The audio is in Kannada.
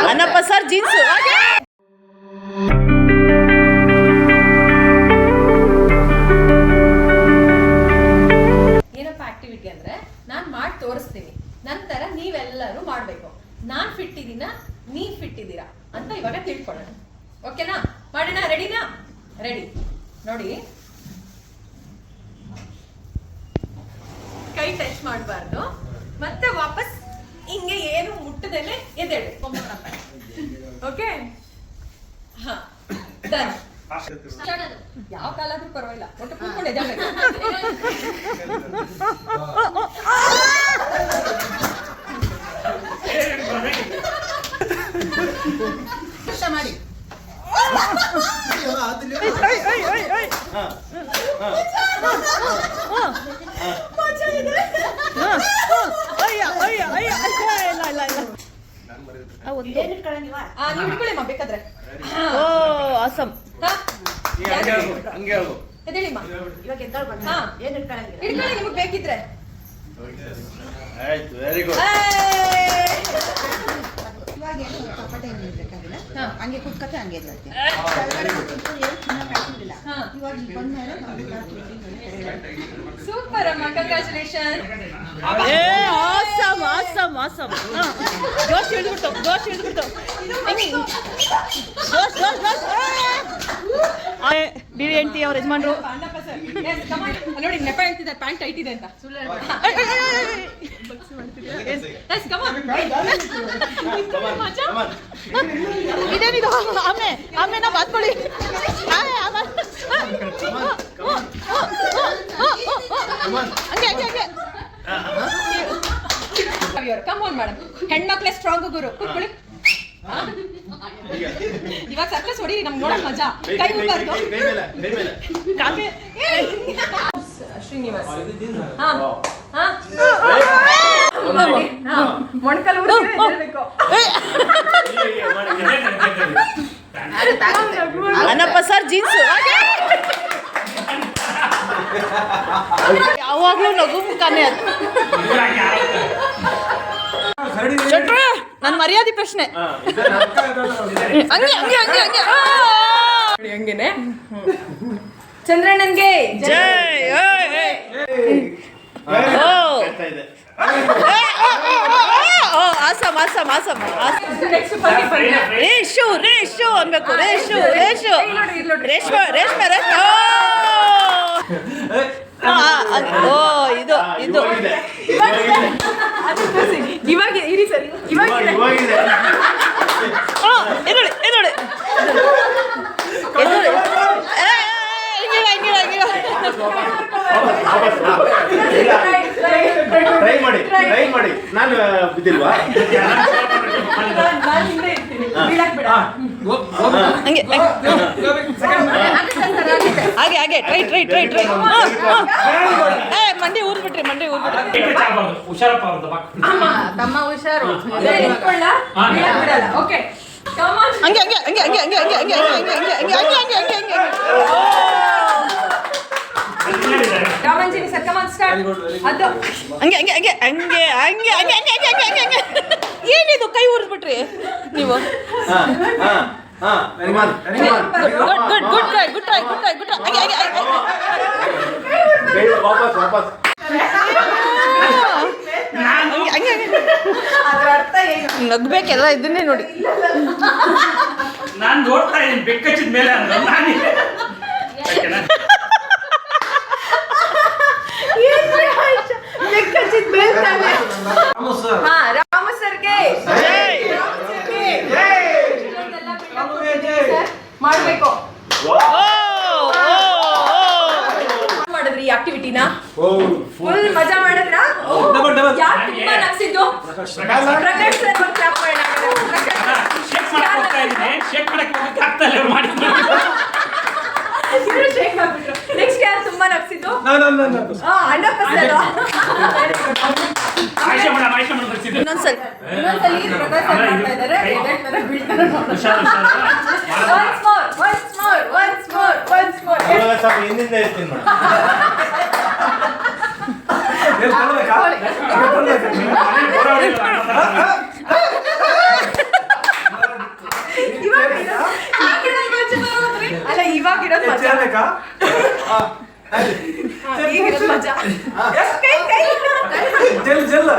ಅನ್ನಪ್ಪ ಸರ್ ಜೀನ್ಸು ಏನಪ್ಪ ಆಕ್ಟಿವಿಟಿ ಅಂದ್ರೆ ನಾನು ಮಾಡಿ ತೋರಿಸ್ತೀನಿ, ನಂತರ ನೀವೆಲ್ಲರೂ ಮಾಡಬೇಕು. ನಾನು ಫಿಟ್ ಇದ್ದೀನ, ನೀವ್ ಫಿಟ್ ಇದ್ದೀರಾ ಅಂತ ಇವಾಗ ತಿಳ್ಕೊಳ್ಳೋಣ. ಓಕೆನಾ? ಮಾಡೋಣ? ರೆಡಿನಾ? ರೆಡಿ. ನೋಡಿ, ಕೈ ಟಚ್ ಮಾಡಬಾರ್ದು, ಮತ್ತೆ ವಾಪಸ್ ಹಿಂಗೆ ಏನು ಮುಟ್ಟದೇನೆ ಎದ್ದೇಳಿ. ಓಕೆ? ಹಾ, ಡನ್. ಯಾವ ಕಾಲಾದ್ರೂ ಪರವಾಗಿಲ್ಲ, ಒಟ್ಟು ಕೂತ್ಕೊಂಡು ಎದ್ದೇಳಬೇಕು. ಕಷ್ಟ ಮಾಡಿ. ಹಿಡ್ಕೊಳ್ಳಿಮ್ಮ ಬೇಕಾದ್ರೆ. ಎದ್ದೇಳಿಮ್ಮ. ಹಿಡ್ಕೊಳ್ಳಿ ನಿಮಗೆ ಬೇಕಿದ್ರೆ. Very good. ಹಂಗೆ ಕುತ್ಕತ್ತೆ ಹಂಗೆ ಸೂಪರ್ ಅಮ್ಮ, ಕಂಗ್ರಾಚುಲೇಷನ್. ಜೋಶ್ ಹಿಡಿದ್ಬಿಟ್ಟು BNT ಅವ್ರ ಯಜಮಾನ್ರು ನೋಡಿ, ನೆಪ ಹೇಳ್ತಿದ್ದಾರೆ ಪ್ಯಾಂಟ್ ಟೈಟ್ ಇದೆ ಅಂತ. ಇದೇನಿದು? ಆಮೇನ ಬಾತ್ಕೊಳ್ಳಿ. ಕಮ್ ಆನ್ ಮೇಡಮ್, ಹೆಣ್ಮಕ್ಳೇ ಸ್ಟ್ರಾಂಗ್ ಗುರು. ಕೂತ್ಕೊಳ್ಳಿ. ಇವಾಗ ಸರ್ಕಸ್ ಹೊಡಿ, ನಮ್ಗೆ ನೋಡಕ್ ಮಜಾ. ಕೈ ಮುಗ್ಬಾರ್ದು. ಶ್ರೀನಿವಾಸ್ ಮೊಣಕಲ್ ಬೇಕು. ಅನ್ನಪ್ಪ ಸರ್ ಜೀನ್ಸು ಯಾವಾಗ್ಲೂ ನಗು ಮುಖಾನೆ ಅದು. ಚಟ್ರ ನನ್ ಮರ್ಯಾದೆ ಪ್ರಶ್ನೆ. ಹಂಗೇನೆ. ಚಂದ್ರಣ್ಣನ್ಗೆ ಜೈ. ಆಸಮ್ ರೇಷು ಅನ್ಬೇಕು. ರೇಷ್ಮೆ. ಇದು ಇವಾಗ ಇರಿ ಸರಿ. ಇವಾಗ ಟ್ರೈ ಮಾಡಿ. ನಾನು ಬಿದ್ದಿಲ್ವಾ? ಹಾಗೆ ಟ್ರೈ. ಮಂಡಿ ಊರ್ಬಿಟ್ರಿ. ತಮ್ಮ ಹುಷಾರು. ಓಕೆ, ಹಂಗೆ ರಾಮಂಜಿನಿ ಸರ್, ಕಮ್ ಆನ್ ಸ್ಟಾರ್ಟ್. ಅದು ಏನಿದು? ಕೈ ಊರ್ಬಿಟ್ರಿ ನೀವು. Good try. ವಾಪಸ್ ನಗ್ಬೇಕೆಲ್ಲ ಇದನ್ನೇ ನೋಡಿ. ನಾನು ನೋಡ್ತಾ ಇದ್ದೀನಿ ಬೆಕ್ಕಚ್ಚಿದ ಮೇಲೆ ಅಂದ್ರೆ ರಾಮ ಸರ್ಗೆ ಮಾಡ್ಬೇಕು. ಮಾಡಿದ್ರಿ ಈ ಆಕ್ಟಿವಿಟಿನ? ಫುಲ್ ಮಜಾ ಮಾಡಿದ್ರ? ಯಾರು ತುಂಬಾ ನಗ್ಸಿದ್ದು? ಪ್ರಕಾಶ್ ಸರ್ ಒಂದು ಕ್ಲಾಪ್ ಮಾಡೋಣ. ನೆಕ್ಸ್ಟ್ ಯಾರು ತುಂಬಾ ನಗ್ಸಿದ್ದು? ಅಣ್ಣಪ್ಪ ಸರ್. ಇನ್ನೊಂದ್ಸಲಿ ಪ್ರಕಾಶ್ ಸರ್ ಮಾಡ್ತಾ ಇದ್ದಾರೆ. once more. ಹಿಂದಿಂದ ಇರ್ತೀನಿ ಮೇಡಮ್. ಇವಾಗಿರೋದು ಮಜಾ. ಈಗಿರೋದು ಮಜಾ. ಜಲ್ ಜಲ್